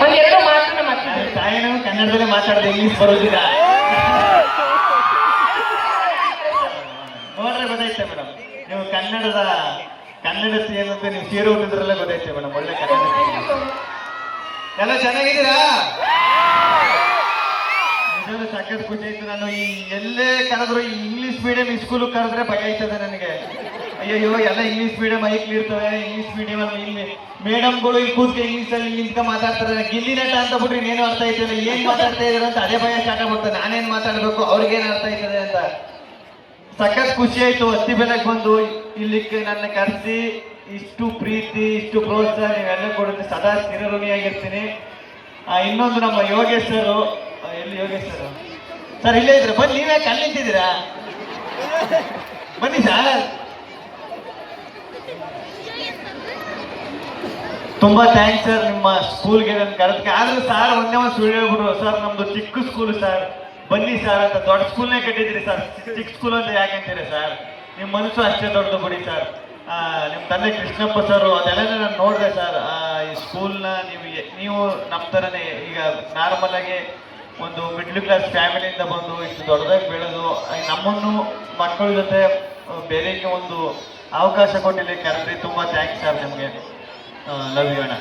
ಒಂದೆರಡು ಮಾತನ್ನ ನನ್ನ ತಾಯಿನೂ ಕನ್ನಡದಲ್ಲೇ ಮಾತಾಡೋದು, ಇಂಗ್ಲಿಷ್ ಬರೋದಿಲ್ಲ. ನೋಡ್ರೆ ಗೊತ್ತಾಯ್ತೆ ಮೇಡಮ್, ನೀವು ಕನ್ನಡತಿ ಏನಂತ ನೀವು ಸೀರೆ ಹುಟ್ಟಿದ್ರಲ್ಲೇ ಗೊತ್ತೈತೆ ಮೇಡಮ್. ಒಳ್ಳೆ ಕನ್ನಡ ಎಲ್ಲ ಚೆನ್ನಾಗಿದ್ದೀರಾ? ನಿಜವಾಗ್ಲೂ ಸಖತ್ ಖುಷಿ ಆಯ್ತು. ನಾನು ಈ ಎಲ್ಲೇ ಕರೆದ್ರು ಈ ಇಂಗ್ಲಿಷ್ ಮೀಡಿಯಂ ಸ್ಕೂಲ್ ಕರೆದ್ರೆ ಭಯ ಆಯ್ತದೆ ನನಗೆ. ಅಯ್ಯೋ ಎಲ್ಲ ಇಂಗ್ಲಿಷ್ ಮೀಡಿಯಂ ಐಕ್ಲಿ ಇರ್ತವೆ, ಇಂಗ್ಲಿಷ್ ಮೀಡಿಯಂ ಇಲ್ಲಿ ಮೇಡಮ್ಗಳು ಈ ಕೂತ್ಗೆ ಇಂಗ್ಲಿಷ್ ಅಲ್ಲಿ ನಿಂತ್ಕ ಮಾತಾಡ್ತಾರೆ. ಗಿಲ್ಲಿ ನಟ ಅಂತ ಬಿಟ್ರೆ ಇನ್ನೇನು ಅರ್ಥ ಆಯ್ತದೆ, ಏನ್ ಮಾತಾಡ್ತಾ ಇದಾರೆ ಅಂತ ಅದೇ ಭಯ ಸ್ಟಾರ್ಟ್ ಆಗ್ಬಿಡ್ತಾರೆ. ನಾನೇನ್ ಮಾತಾಡ್ಬೇಕು, ಅವ್ರಿಗೇನ್ ಅರ್ಥ ಆಯ್ತದೆ ಅಂತ. ಸಖತ್ ಖುಷಿ ಆಯ್ತು. ಹತ್ತಿ ಬೆಲೆಗೆ ಬಂದು ಇಲ್ಲಿಕ್ಕೆ ನನ್ನ ಕರೆಸಿ ಇಷ್ಟು ಪ್ರೀತಿ, ಇಷ್ಟು ಪ್ರೋತ್ಸಾಹ ನೀವೆಲ್ಲ ಕೊಡುತ್ತೆ, ಸದಾ ಚಿರಋಣಿಯಾಗಿರ್ತೀನಿ. ಇನ್ನೊಂದು ನಮ್ಮ ಯೋಗೇಶ್ ಸರ್, ಎಲ್ಲಿ ಯೋಗೇಶ್ ಸರ್ ಇಲ್ಲೇ ಇದ್ರೆ ಬನ್ನಿ, ನೀವೇ ಅಲ್ಲಿ ನಿಂತಿದ್ದೀರಾ? ಬನ್ನಿ ಸರ್. ತುಂಬಾ ಥ್ಯಾಂಕ್ಸ್ ಸರ್ ನಿಮ್ಮ ಸ್ಕೂಲ್ಗೆ ನನ್ನ ಕರೆದಕ್ಕೆ. ಆದ್ರೂ ಸರ್ ಒಂದೇ ಒಂದು ಸುಳ್ಳು ಹೇಳ್ಬಿಟ್ರು, ಸರ್ ನಮ್ದು ಚಿಕ್ಕ ಸ್ಕೂಲ್ ಸರ್, ಬನ್ನಿ ಸರ್ ಅಂತ. ದೊಡ್ಡ ಸ್ಕೂಲ್ನೇ ಕಟ್ಟಿದ್ರಿ ಸರ್, ಚಿಕ್ಕ ಸ್ಕೂಲ್ ಅಂತ ಯಾಕೆ ಅಂತೀರಿ ಸರ್? ನಿಮ್ಮ ಮನಸ್ಸು ಅಷ್ಟೇ ದೊಡ್ಡದು ಬಿಡಿ ಸರ್. ನಿಮ್ಮ ತಂದೆ ಕೃಷ್ಣಪ್ಪ ಸರ್ ಅದೆಲ್ಲ ನಾನು ನೋಡಿದೆ ಸರ್. ಈ ಸ್ಕೂಲ್ನ ನೀವು ನಮ್ಮ ಥರನೇ ಈಗ ನಾರ್ಮಲ್ ಆಗಿ ಒಂದು ಮಿಡ್ಲ್ ಕ್ಲಾಸ್ ಫ್ಯಾಮಿಲಿಯಿಂದ ಬಂದು ಇಷ್ಟು ದೊಡ್ಡದಾಗಿ ಬೆಳೆದು ನಮ್ಮನ್ನು ಮಕ್ಕಳ ಜೊತೆ ಬೇರೆಗೆ ಒಂದು ಅವಕಾಶ ಕೊಟ್ಟಿಲ್ಲ ಕರೆದ್ರಿ. ತುಂಬ ಥ್ಯಾಂಕ್ಸ್ ಸರ್ ನಿಮಗೆ. ಲವ್ ಯು ಅಣ್ಣ.